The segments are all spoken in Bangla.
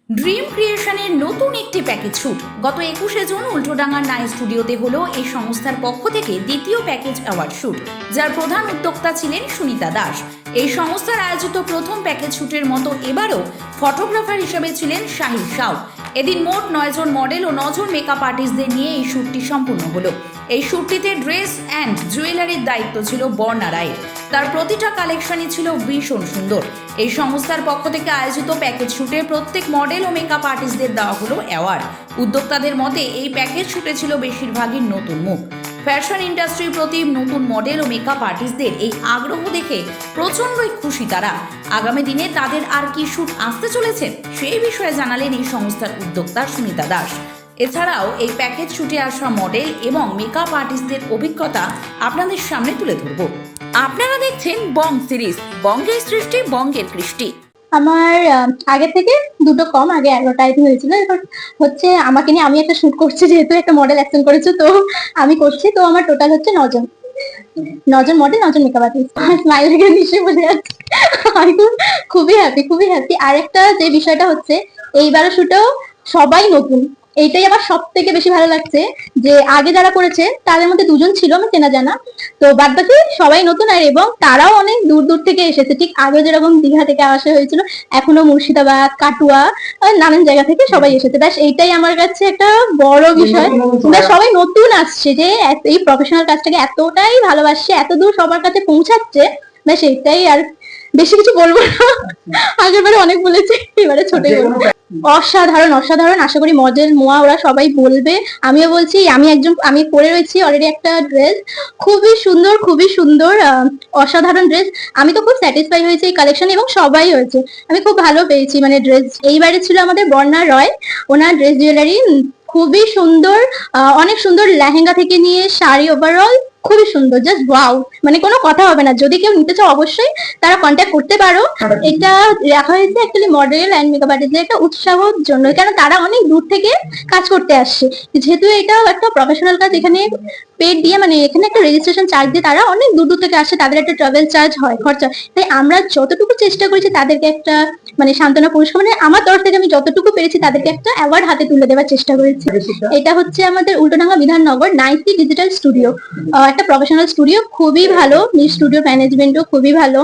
ড্রিম ক্রিয়েশনের নতুন একটি প্যাকেজ শুট গত 21শে জুন উল্টোডাঙ্গার নাই স্টুডিওতে হলো এই সংস্থার পক্ষ থেকে দ্বিতীয় প্যাকেজ অ্যাওয়ার্ড শুট, যার প্রধান উদ্যোক্তা ছিলেন সুনিতা দাস। এই সংস্থার আয়োজিত প্রথম প্যাকেজ শুটের মতো এবারও ফটোগ্রাফার হিসেবে ছিলেন শাহিদ শাহ। এদিন মোট 9 জন মডেল ও 9 জন মেকআপ আর্টিস্টদের নিয়ে এই শুটটি সম্পূর্ণ হলো। এই শুটটিতে ড্রেস অ্যান্ড জুয়েলারির দায়িত্ব ছিল বর্ণা রায়ের। তার প্রতিটা কালেকশনই ছিল ভীষণ সুন্দর। এই সংস্থার পক্ষ থেকে আয়োজিত প্যাকেজ শুটে প্রত্যেক মডেল ও মেকআপ আর্টিস্টদের দেওয়া হলো অ্যাওয়ার্ড। উদ্যোক্তাদের মতে এই প্যাকেজ শুটে ছিল বেশিরভাগই নতুন মুখ। ফ্যাশন ইন্ডাস্ট্রির প্রতি নতুন মডেল ও মেকআপ আর্টিস্টদের এই আগ্রহ দেখে প্রচণ্ডই খুশি তারা। আগামী দিনে তাদের আর কি শুট আসতে চলেছে সেই বিষয়ে জানালেন এই সংস্থার উদ্যোক্তা সুনিতা দাস। এছাড়াও এই প্যাকেজ শুটে আসা মডেল এবং মেকআপ আর্টিস্টদের অভিজ্ঞতা আপনাদের সামনে তুলে ধরব। আপনারা দেখছেন বং সিরিজ, বঙ্গের সৃষ্টি বঙ্গের কৃষ্টি। আমার আগে থেকে দুটো কম, আগে 11টাই হয়েছিল। এবার হচ্ছে আমাকে নিয়ে আমি একটা শুট করছি, যেহেতু একটা মডেল অ্যাকশন করেছে তো আমি করছি। তো আমার টোটাল হচ্ছে 9জন মডেল, 9জন মেকআপ আর্টিস্ট। স্মাইল দেখে নিশ্চয়ই বোঝা যাচ্ছে আমি খুবই হ্যাপি। আর একটা যে বিষয়টা হচ্ছে এইবারও শুটেও সবাই নতুন, এইটাই আমার সব থেকে বেশি ভালো লাগছে যে আগে যারা করেছে তাদের মধ্যে 2জন ছিল আমার চেনা জানা, তো বাদ বাকি সবাই নতুন। আর এবং তারাও অনেক দূর দূর থেকে এসেছে, ঠিক আগে যেরকম দীঘা থেকে আসা হয়েছিল, এখনো মুর্শিদাবাদ, কাটুয়া, নানান জায়গা থেকে সবাই এসেছে। ব্যাস এইটাই আমার কাছে একটা বড় বিষয়। সবাই নতুন আসছে, যে এই প্রফেশনাল কাজটাকে এতটাই ভালোবাসছে, এত দূর সবার কাছে পৌঁছাচ্ছে। ব্যাস এইটাই, আর বেশি কিছু বলবো না। আগের বারে অনেক বলেছি, এবারে ছোটই বলবো। অসাধারণ। আশা করি মডেল মোয়া ওরা সবাই বলবে, আমিও বলছি। আমি পরে রয়েছি অলরেডি একটা ড্রেস, খুবই সুন্দর অসাধারণ ড্রেস। আমি তো খুব স্যাটিসফাই হয়েছি এই কালেকশন, এবং সবাই হয়েছে। আমি খুব ভালো পেয়েছি মানে ড্রেস। এইবারে ছিল আমাদের বর্ণা রয়, ওনার ড্রেস জুয়েলারি খুবই সুন্দর। অনেক সুন্দর লেহেঙ্গা থেকে নিয়ে শাড়ি, ওভারঅল খুবই সুন্দর। জাস্ট ওয়াও, মানে কোনো কথা হবে না। যদি কেউ নিতে চাও অবশ্যই তারা কন্ট্যাক্ট করতে পারো। এটা রাখা হয়েছে অ্যাকচুয়ালি মডেল এন্ড মেকআপ আর্টিস্টদের একটা উৎসাহর জন্য, কারণ তারা অনেক দূর থেকে কাজ করতে আসছে। যেহেতু এটা একটা প্রফেশনাল কাজ, এখানে পেড দিয়ে, মানে এখানে একটা রেজিস্ট্রেশন চার্জ দিয়ে তারা অনেক দূর দূর থেকে আসে, তাদের একটা ট্রাভেল চার্জ হয়, খরচা। তাই আমরা যতটুকু চেষ্টা করেছি তাদেরকে একটা মানে সান্ত্বনা পুরস্কার, মানে আমার তরফ থেকে আমি যতটুকু পেরেছি তাদেরকে একটা অ্যাওয়ার্ড হাতে তুলে দেওয়ার চেষ্টা করেছি। এটা হচ্ছে আমাদের Ultadanga Bidhannagar ninety digital studio, একটা প্রফেশনাল স্টুডিও, খুবই ভালো। স্টুডিও ম্যানেজমেন্টও খুবই ভালো।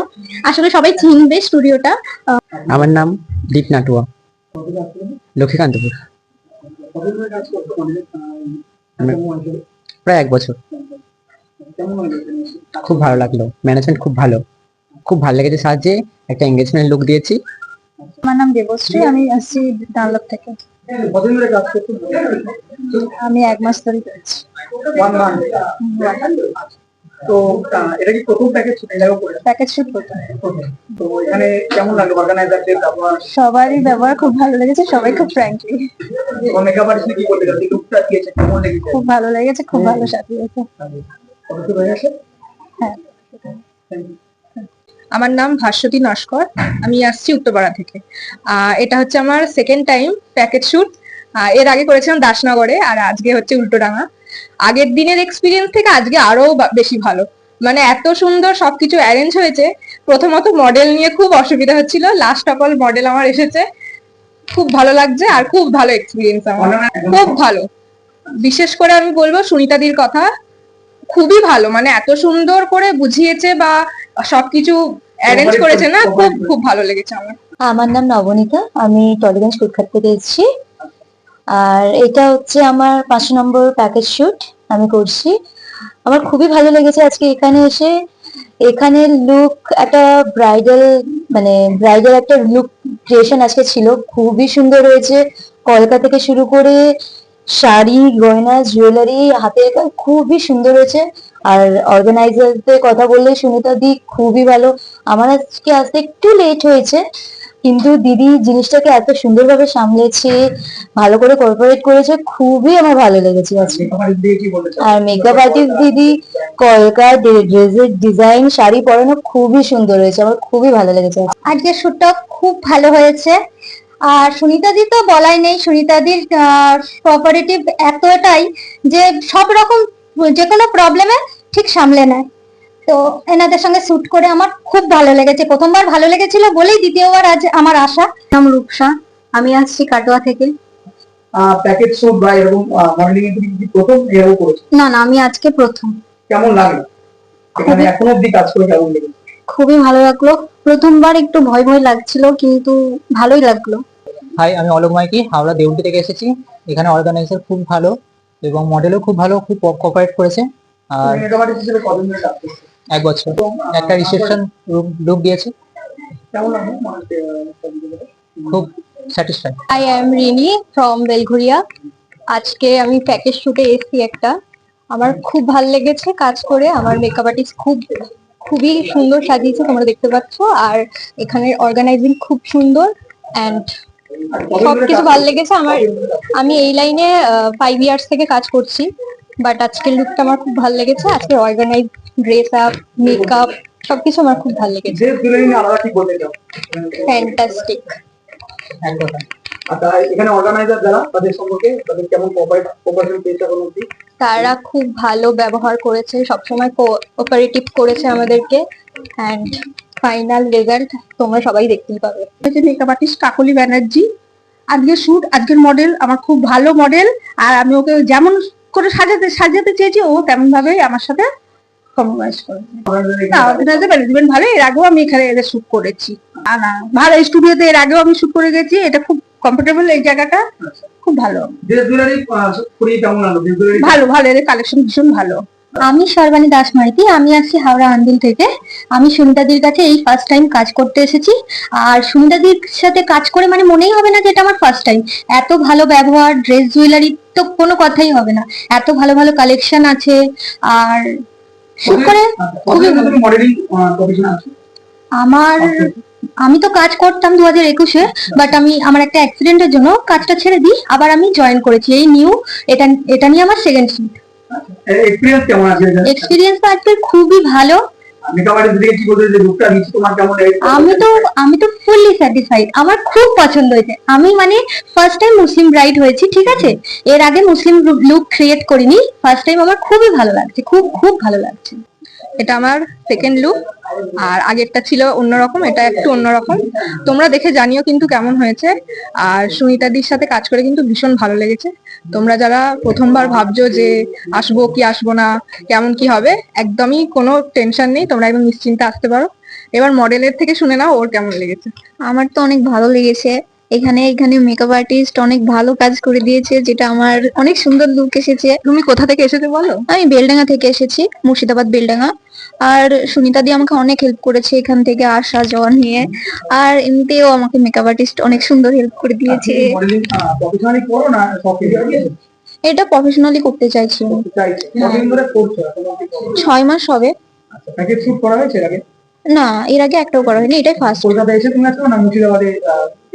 আসলে সবাই চিনবে স্টুডিওটা। আমার নাম দীপ নাটুয়া, লক্ষ্মীকান্তপুর। প্রায় 1 বছর। খুব ভালো লাগলো, ম্যানেজমেন্ট খুব ভালো লেগেছে। সাহায্যে একটা এঙ্গেজমেন্ট লুক দিয়েছি। আমার নাম দেবশ্রী, আমি আসছি ডানলপ থেকে। আমি 1 মাস ধরে করছি। তো এটা কি প্রথম প্যাকেজ শুট? প্যাকেজ শুট করতে তো এখানে কেমন লাগলো অর্গানাইজারদের ব্যবহার? সবারই ব্যবহার খুব ভালো লেগেছে, সবাই খুব ফ্র্যাঙ্কলি। মেকআপ আর্টিস্ট কি বলতে গেছে, লুকটা দিয়েছে কেমন লেগেছে? খুব ভালো লেগেছে, খুব ভালো সাজিয়েছে। কত হয়ে গেছে? হ্যাঁ। আমার নাম ভাস্বতী নস্কর, আমি আসছি উত্তরপাড়া থেকে। এটা হচ্ছে আমার সেকেন্ড টাইম প্যাকেজ শুট। এর আগে করেছিলাম দাসনগরে, আর আজকে হচ্ছে উল্টোডাঙ্গা। আগের দিনের এক্সপিরিয়েন্স থেকে আজকে আরো বেশি ভালো, মানে এত সুন্দর সবকিছু অ্যারেঞ্জ হয়েছে। প্রথমত মডেল নিয়ে খুব অসুবিধা হচ্ছিল, লাস্ট অফ অল মডেল আমার এসেছে, খুব ভালো লাগছে। আর খুব ভালো এক্সপিরিয়েন্স আমার, খুব ভালো। বিশেষ করে আমি বলবো সুনিতাদির কথা, খুবই ভালো, মানে এত সুন্দর করে বুঝিয়েছে বা সবকিছু অ্যারেঞ্জ করেছে না, খুব ভালো লেগেছে আমার। আমার নাম নবনীতা, আমি টলিগঞ্জ কুটখাট থেকে এসেছি। আর এটা হচ্ছে আমার 5 নম্বর প্যাকেজ শুট আমি করছি। আমার খুবই ভালো লেগেছে আজকে এখানে এসে। এখানে লুক একটা ব্রাইডাল একটা লুক ক্রিয়েশন আজকে ছিল, খুবই সুন্দর হয়েছে। কলকা থেকে শুরু করে শাড়ি, গয়না, জুয়েলারি, হাতের কাজ খুবই সুন্দর হয়েছে। আর অর্গানাইজারদের কথা বললে সুনিতা দি খুবই ভালো। আমার আজকে আসতে একটু লেট হয়েছে, কিন্তু দিদি জিনিসটাকে এত সুন্দরভাবে সামলেছে, ভালো করে কোঅপারেট করেছে, খুবই আমার ভালো লেগেছে আজকে। আর মেকআপ আর্টিস্ট দিদি কলকার ড্রেসের ডিজাইন, শাড়ি পরানো খুবই সুন্দর হয়েছে, আমার খুবই ভালো লেগেছে। আজকে শুটটা খুব ভালো হয়েছে। আর সুনিতা দি তো বলাই নেই, সুনিতা দির কোঅপারেটিভ এতটাই যে সব রকম যে কোনো প্রবলেমে ঠিক সামলে নেয়। তো এনাদের সঙ্গে শুট করে আমার খুব ভালো লেগেছে। প্রথমবার ভালো লেগেছিল বলেই দ্বিতীয়বার আজ আমার আশা। নাম রূপসা, আমি আসছি কাটোয়া থেকে। প্যাকেজ শুট বা এরকম মডেলিং এর কি প্রথম এরকম করেছো? না না, আমি আজকে প্রথম। কেমন লাগলো এখানে এখনো অব্দি কাজ করে কেমন লেগেছে? খুবই ভালো লাগলো। প্রথমবার একটু ভয় ভয় লাগছিল, কিন্তু ভালোই লাগলো। হাই, আমি অলোক মাইকি, হাওড়া দেউলটি থেকে এসেছি। এখানে অর্গানাইজার খুব ভালো এবং মডেলও খুব ভালো, খুব কোঅপারেট করেছে। আর মেকআপ আর্টিস্ট হিসেবে কতদিন ধরে কাজ করছো? 1 বছর একটা রিসেপশন লুক দিয়েছে, কেমন লাগলো খুব satisfied. I am Rini from Belgharia. আজকে আমি প্যাকেজ শুটে এসেছি একটা। আমার খুব ভালো লেগেছে কাজ করে। আমার মেকআপ আর্টিস্ট খুবই সুন্দর সাজিয়েছে, তোমরা দেখতে পাচ্ছ। আর এখানে অর্গানাইজিং খুব সুন্দর অ্যান্ড সবকিছু ভালো লেগেছে আমার। আমি এই লাইনে 5 ইয়ার্স থেকে কাজ করছি, বাট আজকের লুকটা আমার খুব ভালো লেগেছে। আজকে অর্গানাইজ, ড্রেস আপ, মেকআপ সবকিছু আমার খুব ভালো লেগেছে। যে জুয়েলারি নিয়ে আলাদা কি বলতে চাও? ফ্যান্টাস্টিক। আচ্ছা, এখানে অর্গানাইজার যারা তাদের সম্পর্কে তাদের কেমন কোঅপারেশন পেয়েছে এখন অব্দি? তারা খুব ভালো ব্যবহার করেছে, সবসময় কোঅপারেটিভ করেছে আমাদেরকে। অ্যান্ড ফাইনাল রেজাল্ট তোমরা সবাই দেখতেই পাবে। মেকআপ আর্টিস্ট কাকলি ব্যানার্জি। আজকের শুট, আজকের মডেল আমার খুব ভালো মডেল। আর আমি ওকে যেমন করে সাজাতে চেয়েছি, ও তেমন ভাবে আমার সাথে কম্প্রোমাইজ করেছে। না, অর্গানাইজার ম্যানেজমেন্ট ভালো। এর আগেও আমি এখানে এদের শুট করেছি। না, ভালো স্টুডিওতে এর আগেও আমি শুট করে গেছি। এটা খুব কমফোর্টেবল, এই জায়গাটা খুব ভালো। যে জুয়েলারি পরিয়ে কেমন লাগলো? যে জুয়েলারি ভালো ভালো, এদের কালেকশন ভীষণ ভালো। আমি সর্বাণী দাস মাইতি, আমি আসছি হাওড়া আন্দিল থেকে। আমি সুনিতাদির কাছে এই ফার্স্ট টাইম কাজ করতে এসেছি। আর সুনিতাদির সাথে কাজ করে মানে মনেই হবে না যে এটা আমার ফার্স্ট টাইম। এত ভালো ব্যবহার, ড্রেস জুয়েলারি তো কোনো কথাই হবে না। এত ভালো ভালো কালেকশন আছে। আর শুট করে খুবই ভালো। মডেলিং প্রফেশন আছে? আমি তো কাজ করতাম 2021-এ, বাট আমার একটা অ্যাক্সিডেন্টের জন্য কাজটা ছেড়ে দিই। আবার আমি জয়েন করেছি এই নিউ। এটা নিয়ে আমার সেকেন্ড শুট। এক্সপেরিয়েন্স কেমন আছে? এক্সপিরিয়েন্স তো আজকে খুবই ভালো। মেকআপ আর্টিস্ট দিকে কি বলতে যে লুকটা দিচ্ছি তোমার কেমন লেগেছে? আমি তো ফুললি স্যাটিসফাইড। আমার খুব পছন্দ হয়েছে। আমি মানে ফার্স্ট টাইম মুসলিম ব্রাইড হয়েছি, ঠিক আছে? এর আগে মুসলিম লুক ক্রিয়েট করিনি। ফার্স্ট টাইম আমার খুবই ভালো লাগছে, খুব খুব ভালো লাগছে। এটা আমার সেকেন্ড লুক। আর আগেরটা ছিল অন্যরকম, এটা একটু অন্যরকম। তোমরা দেখে জানিও কিন্তু কেমন হয়েছে। আর সুনিতাদির সাথে কাজ করে কিন্তু ভীষণ ভালো লেগেছে। তোমরা যারা প্রথমবার ভাবছো যে আসবো কি আসবো না, কেমন কি হবে, একদমই কোনো টেনশন নেই, তোমরা একদম নিশ্চিন্তে আসতে পারো। এবার মডেলের থেকে শুনে নাও ওর কেমন লেগেছে। আমার তো অনেক ভালো লেগেছে। এখানে মেকআপ আর্টিস্ট অনেক ভালো কাজ করে দিয়েছে, যেটা আমার অনেক সুন্দর লুক এসেছে। তুমি কোথা থেকে এসেছো বলো? আমি বেলডাঙ্গা থেকে এসেছি, মুর্শিদাবাদ বেলডাঙ্গা। আর সুনিতা দি আমাকে অনেক হেল্প করেছে এখান থেকে আসা যাওয়া নিয়ে। আর এমনিতেও আমাকে মেকআপ আর্টিস্ট অনেক সুন্দর হেল্প করে দিয়েছে। মডেলিং প্রফেশনালি করো না সব কিছু এটা প্রফেশনালি করতে চাইছি। চাইছে? কতদিন ধরে করছো এখন অব্দি? 6 মাস হবে। আচ্ছা, প্যাকেজ শুট করা হয়েছে এর আগে? না, এর আগে একটাও করা হয়নি, এটাই ফার্স্ট। কলকাতায় এসে তুমি আসছো না মুর্শিদাবাদে?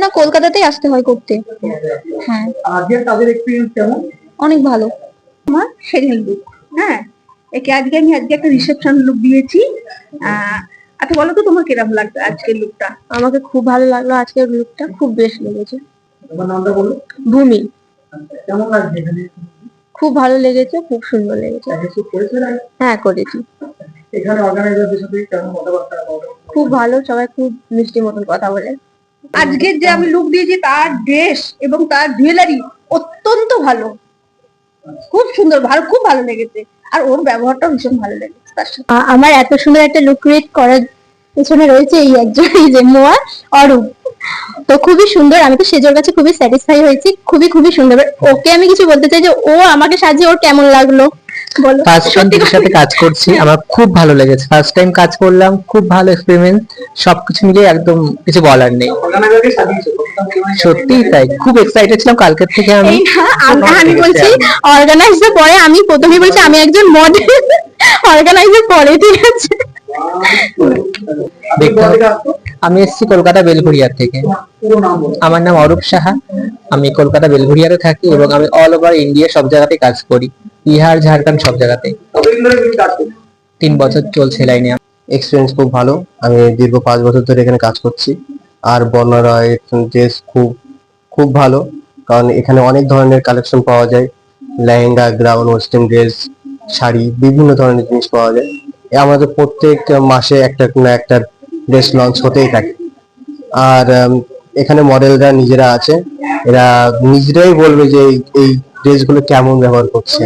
না, কলকাতাতেই আসতে হয় করতে। হ্যাঁ, আজকের কাজের এক্সপিরিয়েন্স কেমন? অনেক ভালো। আমার সেকেন্ড লুক। হ্যাঁ, একে আমি আজকে একটা রিসেপশন লুক দিয়েছি। আচ্ছা বলো তো, তোমার কিরকম লাগতো আজকের লুকটা? আমাকে খুব ভালো লাগলো আজকের লুকটা, খুব বেশ লেগেছে। তোমার নামটা বলো। ভূমি। কেমন লাগছে এখানে? খুব ভালো লেগেছে, খুব সুন্দর লেগেছে। প্যাকেজ শুট করেছো এর আগে? হ্যাঁ, করেছি। এখানে অর্গানাইজারদের সাথে কেমন কথাবার্তা বলো? খুব ভালো, সবাই খুব মিষ্টি মতন কথা বলে। আজকের যে আমি লুক দিয়েছি, তার ড্রেস এবং তার জুয়েলারি অত্যন্ত ভালো, খুব সুন্দর, ভালো, খুব ভালো লেগেছে। আর ওর ব্যবহারটা ভীষণ ভালো লেগেছে তার সাথে। আমার এত সুন্দর একটা লুক ক্রিয়েট করার পেছনে রয়েছে এই একজন, এই যে মোয়া অরূপ। তো খুবই সুন্দর। আমি তো সেজোর কাছে খুবই স্যাটিসফাই হয়েছি, খুবই খুবই সুন্দর। ওকে আমি কিছু বলতে চাই যে ও আমাকে সাজিয়ে ওর কেমন লাগলো বলো। ফার্স্ট টাইম দিদির সাথে কাজ করছি, আমার খুব ভালো লেগেছে। ফার্স্ট টাইম কাজ করলাম, খুব ভালো এক্সপেরিমেন্ট। সবকিছু মিলিয়ে একদম কিছু বলার নেই। অর্গানাইজারকে সাজিয়েছো? সত্যিই তাই, খুব এক্সাইটেড ছিলাম কালকের থেকে। এই না, আমি বলছি অর্গানাইজার পরে। আমি প্রথমেই বলছি আমি একজন মডেল, অর্গানাইজার পরে, ঠিক আছে? আমি এসেছি কলকাতা বেলঘড়িয়া থেকে। পুরো নাম বলো। আমার নাম অরূপ সাহা। আমি কলকাতা বেলঘড়িয়াতে থাকি এবং আমি অল ওভার ইন্ডিয়া সব জায়গাতে কাজ করি, বিহার, ঝাড়খণ্ড সব জায়গাতে। কতদিন ধরে তুমি কাজ করছো? 3 বছর চলছে লাইনে। এক্সপিরিয়েন্স খুব ভালো। আমি দীর্ঘ 5 বছর ধরে এখানে কাজ করছি। আর বর্ণারা ড্রেস খুব খুব ভালো, কারণ এখানে অনেক ধরনের কালেকশন পাওয়া যায়। Lehenga, grown, western dress, sari, বিভিন্ন ধরনের জিনিস পাওয়া যায়। আমাদের প্রত্যেক মাসে একটা না একটা ড্রেস লঞ্চ হতেই থাকে। আর এখানে মডেলরা নিজেরা আছে, এরা নিজেরাই বলবে যে এই ড্রেসগুলো কেমন ব্যবহার করছে।